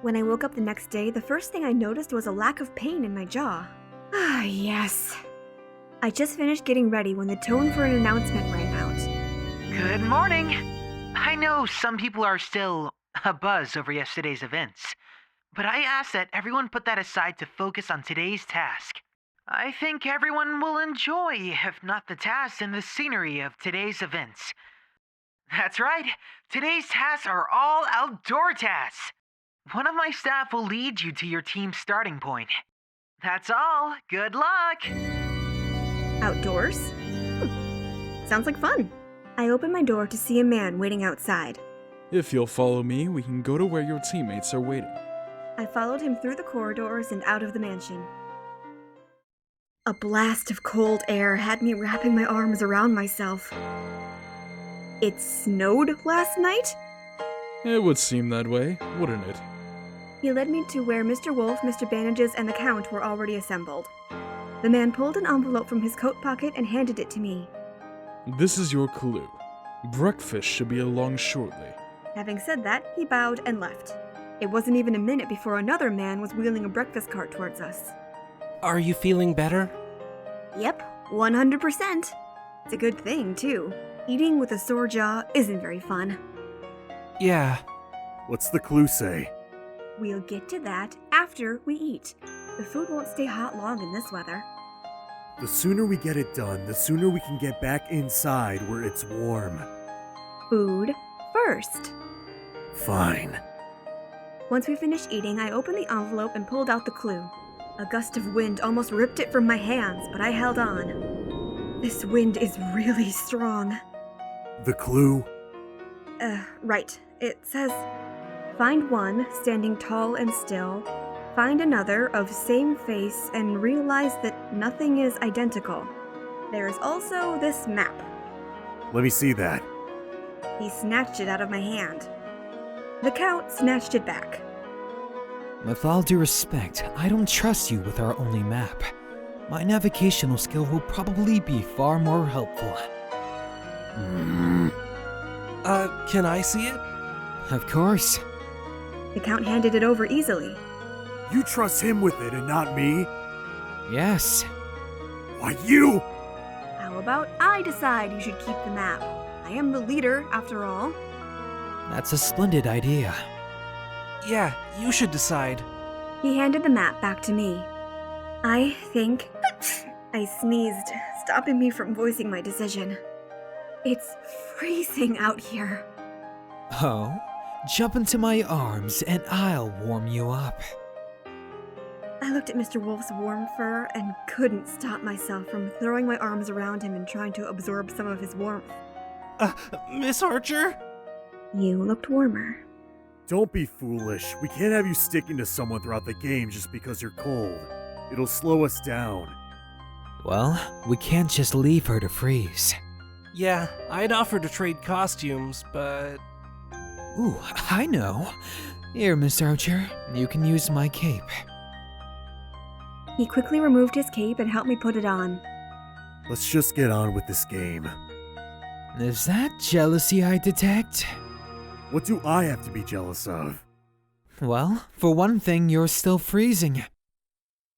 When I woke up the next day, the first thing I noticed was a lack of pain in my jaw. Ah, yes. I just finished getting ready when the tone for an announcement rang out. Good morning. I know some people are still abuzz over yesterday's events, but I ask that everyone put that aside to focus on today's task. I think everyone will enjoy, if not the task, and the scenery of today's events. That's right, today's tasks are all outdoor tasks. One of my staff will lead you to your team's starting point. That's all. Good luck! Outdoors? Sounds like fun. I opened my door to see a man waiting outside. If you'll follow me, we can go to where your teammates are waiting. I followed him through the corridors and out of the mansion. A blast of cold air had me wrapping my arms around myself. It snowed last night? It would seem that way, wouldn't it? He led me to where Mr. Wolf, Mr. Bandages, and the Count were already assembled. The man pulled an envelope from his coat pocket and handed it to me. This is your clue. Breakfast should be along shortly. Having said that, he bowed and left. It wasn't even a minute before another man was wheeling a breakfast cart towards us. Are you feeling better? Yep, 100%. It's a good thing, too. Eating with a sore jaw isn't very fun. Yeah. What's the clue say? We'll get to that after we eat. The food won't stay hot long in this weather. The sooner we get it done, the sooner we can get back inside where it's warm. Food first. Fine. Once we finished eating, I opened the envelope and pulled out the clue. A gust of wind almost ripped it from my hands, but I held on. This wind is really strong. The clue? Right. It says, find one standing tall and still, find another of same face, and realize that nothing is identical. There is also this map. Let me see that. He snatched it out of my hand. The Count snatched it back. With all due respect, I don't trust you with our only map. My navigational skill will probably be far more helpful. Can I see it? Of course. The Count handed it over easily. You trust him with it and not me? Yes. Why, you? How about I decide you should keep the map? I am the leader, after all. That's a splendid idea. Yeah, you should decide. He handed the map back to me. I think... I sneezed, stopping me from voicing my decision. It's freezing out here. Oh? Jump into my arms and I'll warm you up. I looked at Mr. Wolf's warm fur and couldn't stop myself from throwing my arms around him and trying to absorb some of his warmth. Miss Archer? You looked warmer. Don't be foolish. We can't have you sticking to someone throughout the game just because you're cold. It'll slow us down. Well, we can't just leave her to freeze. Yeah, I'd offer to trade costumes, but... Ooh, I know. Here, Miss Archer, you can use my cape. He quickly removed his cape and helped me put it on. Let's just get on with this game. Is that jealousy I detect? What do I have to be jealous of? Well, for one thing, you're still freezing.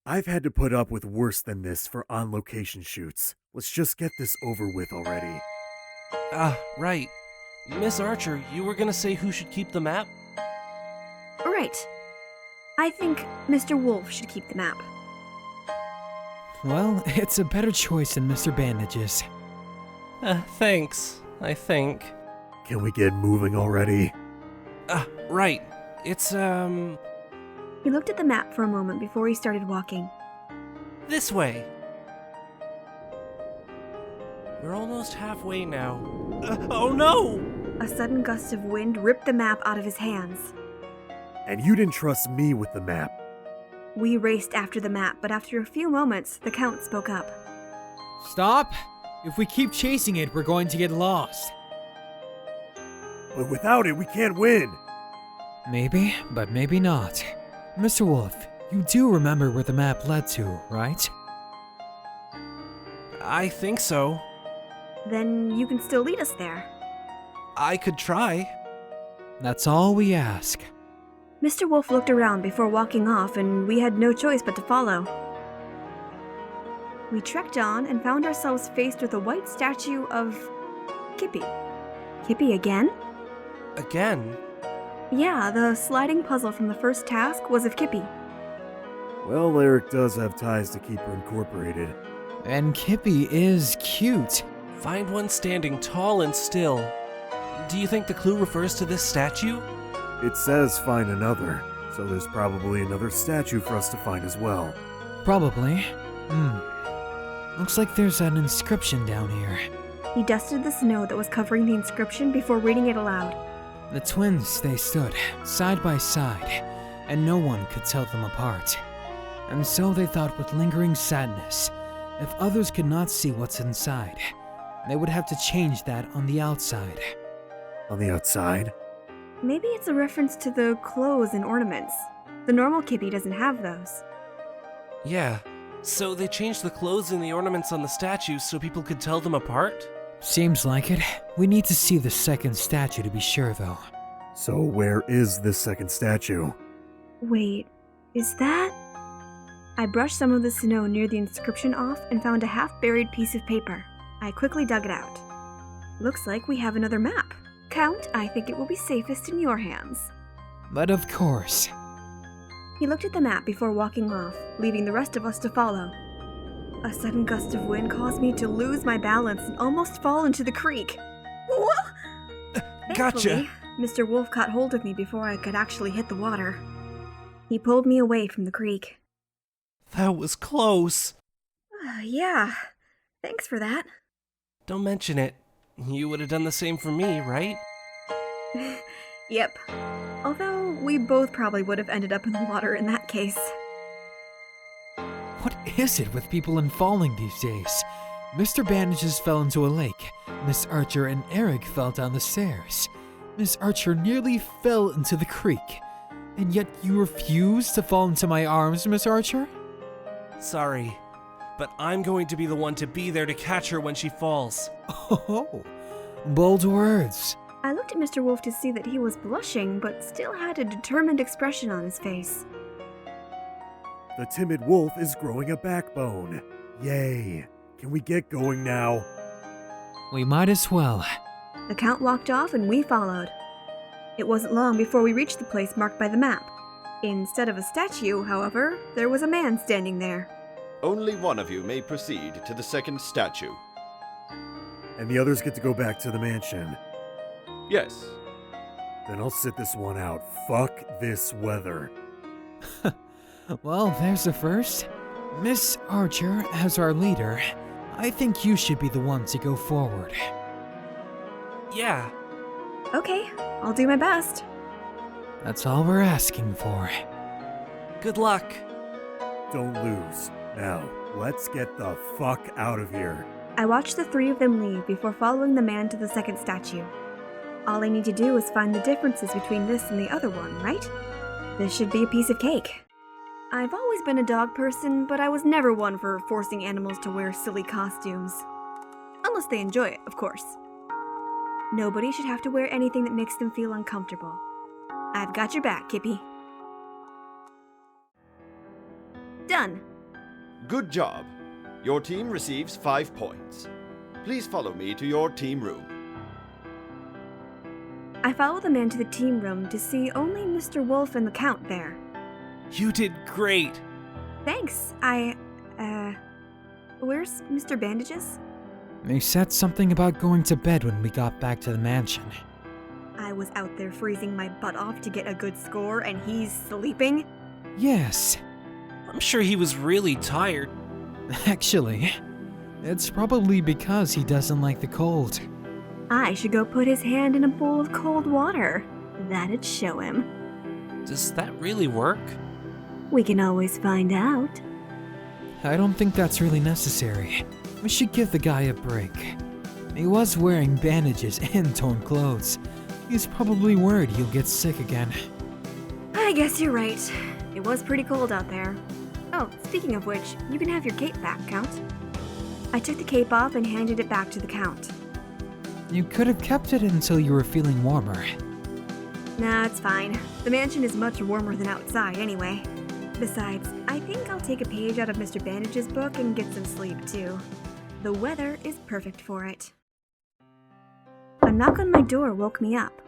I've had to put up with worse than this for on-location shoots. Let's just get this over with already. Right. Miss Archer, you were gonna say who should keep the map? Right. I think Mr. Wolf should keep the map. Well, it's a better choice than Mr. Bandages. Thanks, I think. Can we get moving already? Right. It's, He looked at the map for a moment before he started walking. this way. We're almost halfway now. Oh no! A sudden gust of wind ripped the map out of his hands. And you didn't trust me with the map. We raced after the map, but after a few moments, the Count spoke up. Stop! If we keep chasing it, we're going to get lost. But without it, we can't win. Maybe, but maybe not. Mr. Wolf, you do remember where the map led to, right? I think so. Then you can still lead us there. I could try. That's all we ask. Mr. Wolf looked around before walking off, and we had no choice but to follow. We trekked on and found ourselves faced with a white statue of Kippy. Kippy again? Again? Yeah, the sliding puzzle from the first task was of Kippy. Well, Erik does have ties to keep her incorporated. And Kippy is cute. Find one standing tall and still. Do you think the clue refers to this statue? It says find another, so there's probably another statue for us to find as well. Probably. Looks like there's an inscription down here. He dusted the snow that was covering the inscription before reading it aloud. The twins, they stood, side by side, and no one could tell them apart. And so they thought with lingering sadness, if others could not see what's inside, they would have to change that on the outside. On the outside? Maybe it's a reference to the clothes and ornaments. The normal Kippy doesn't have those. Yeah. So they changed the clothes and the ornaments on the statues so people could tell them apart? Seems like it. We need to see the second statue to be sure, though. So where is this second statue? Wait, is that? I brushed some of the snow near the inscription off and found a half-buried piece of paper. I quickly dug it out. Looks like we have another map. Count, I think it will be safest in your hands. But of course. He looked at the map before walking off, leaving the rest of us to follow. A sudden gust of wind caused me to lose my balance and almost fall into the creek. Whoa! Gotcha! Thankfully, Mr. Wolf caught hold of me before I could actually hit the water. He pulled me away from the creek. That was close. Yeah, thanks for that. Don't mention it. You would have done the same for me, right? Yep. Although, we both probably would have ended up in the water in that case. What is it with people and falling these days? Mr. Bandages fell into a lake. Miss Archer and Erik fell down the stairs. Miss Archer nearly fell into the creek. And yet you refuse to fall into my arms, Miss Archer? Sorry, but I'm going to be the one to be there to catch her when she falls. Oh, bold words. I looked at Mr. Wolf to see that he was blushing, but still had a determined expression on his face. The timid wolf is growing a backbone. Yay. Can we get going now? We might as well. The Count walked off and we followed. It wasn't long before we reached the place marked by the map. Instead of a statue, however, there was a man standing there. Only one of you may proceed to the second statue. And the others get to go back to the mansion. Yes. Then I'll sit this one out. Fuck this weather. Well, there's the first. Miss Archer, as our leader, I think you should be the one to go forward. Yeah. Okay, I'll do my best. That's all we're asking for. Good luck. Don't lose. Now, let's get the fuck out of here. I watched the three of them leave before following the man to the second statue. All I need to do is find the differences between this and the other one, right? This should be a piece of cake. I've always been a dog person, but I was never one for forcing animals to wear silly costumes. Unless they enjoy it, of course. Nobody should have to wear anything that makes them feel uncomfortable. I've got your back, Kippy. Done. Good job. Your team receives 5 points. Please follow me to your team room. I followed the man to the team room to see only Mr. Wolf and the Count there. You did great. Thanks. Where's Mr. Bandages? They said something about going to bed when we got back to the mansion. I was out there freezing my butt off to get a good score, and he's sleeping? Yes. I'm sure he was really tired. Actually, it's probably because he doesn't like the cold. I should go put his hand in a bowl of cold water. That'd show him. Does that really work? We can always find out. I don't think that's really necessary. We should give the guy a break. He was wearing bandages and torn clothes. He's probably worried he'll get sick again. I guess you're right. It was pretty cold out there. Oh, speaking of which, you can have your cape back, Count. I took the cape off and handed it back to the Count. You could have kept it until you were feeling warmer. Nah, it's fine. The mansion is much warmer than outside anyway. Besides, I think I'll take a page out of Mr. Bandage's book and get some sleep too. The weather is perfect for it. A knock on my door woke me up.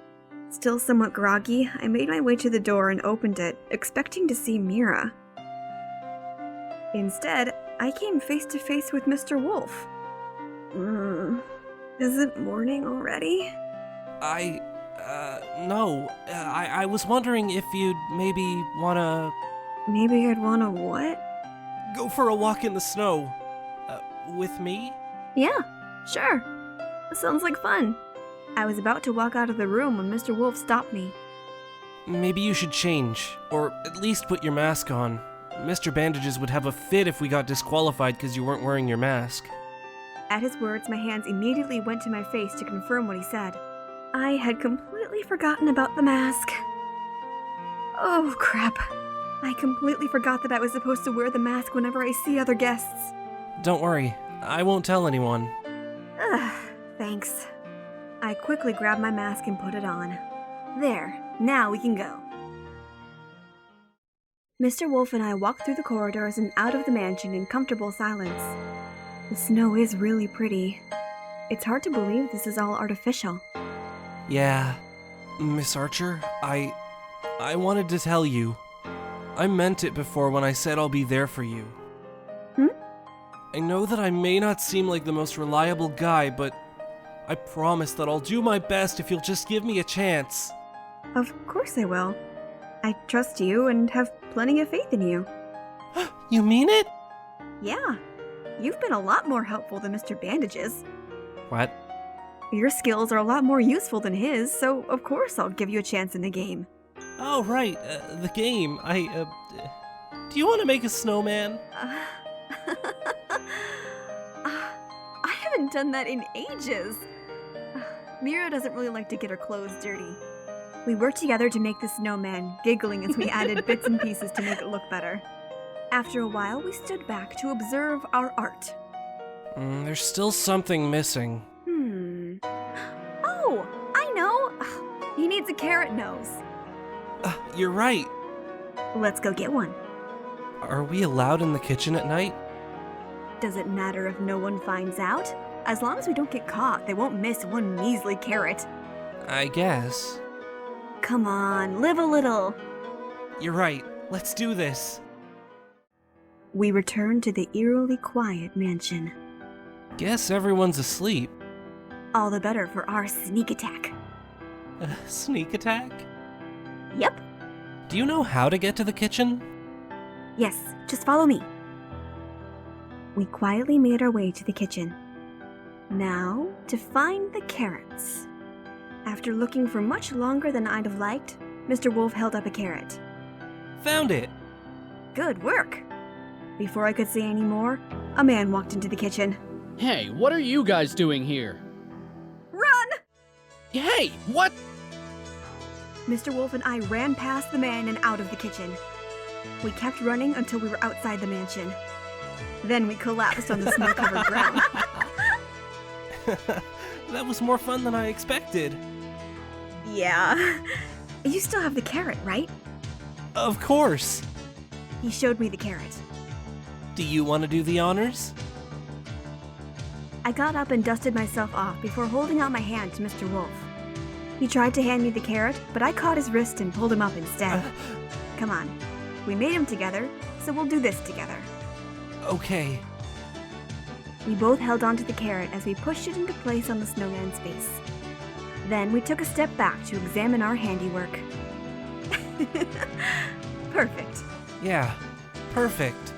Still somewhat groggy, I made my way to the door and opened it, expecting to see Mira. Instead, I came face to face with Mr. Wolf. Is it morning already? No. I was wondering if you'd maybe wanna... Maybe I'd wanna what? go for a walk in the snow. With me? Yeah, sure. That sounds like fun. I was about to walk out of the room when Mr. Wolf stopped me. Maybe you should change, or at least put your mask on. Mr. Bandages would have a fit if we got disqualified because you weren't wearing your mask. At his words, my hands immediately went to my face to confirm what he said. I had completely forgotten about the mask. Oh, crap. I completely forgot that I was supposed to wear the mask whenever I see other guests. Don't worry, I won't tell anyone. Thanks. I quickly grabbed my mask and put it on. There, now we can go. Mr. Wolf and I walked through the corridors and out of the mansion in comfortable silence. The snow is really pretty. It's hard to believe this is all artificial. Yeah, Miss Archer, I wanted to tell you. I meant it before when I said I'll be there for you. I know that I may not seem like the most reliable guy, but I promise that I'll do my best if you'll just give me a chance. Of course I will. I trust you and have plenty of faith in you. You mean it? Yeah. You've been a lot more helpful than Mr. Bandages. What? Your skills are a lot more useful than his, so of course I'll give you a chance in the game. Oh, right, the game. Do you want to make a snowman? I haven't done that in ages. Mira doesn't really like to get her clothes dirty. We worked together to make the snowman, giggling as we added bits and pieces to make it look better. After a while, we stood back to observe our art. There's still something missing. Oh, I know! He needs a carrot nose. You're right. Let's go get one. Are we allowed in the kitchen at night? Does it matter if no one finds out? As long as we don't get caught, they won't miss one measly carrot. I guess. Come on, live a little. You're right. Let's do this. We returned to the eerily quiet mansion. Guess everyone's asleep. All the better for our sneak attack. Sneak attack? Yep. Do you know how to get to the kitchen? Yes, just follow me. We quietly made our way to the kitchen. Now, to find the carrots. After looking for much longer than I'd have liked, Mr. Wolf held up a carrot. Found it! Good work! Before I could say any more, a man walked into the kitchen. Hey, what are you guys doing here? Run! Hey, what? Mr. Wolf and I ran past the man and out of the kitchen. We kept running until we were outside the mansion. Then we collapsed on the snow-covered ground. That was more fun than I expected. Yeah. You still have the carrot, right? Of course. He showed me the carrot. Do you want to do the honors? I got up and dusted myself off before holding out my hand to Mr. Wolf. He tried to hand me the carrot, but I caught his wrist and pulled him up instead. Come on. We made him together, so we'll do this together. Okay. We both held onto the carrot as we pushed it into place on the snowman's face. Then we took a step back to examine our handiwork. Perfect. Yeah, perfect.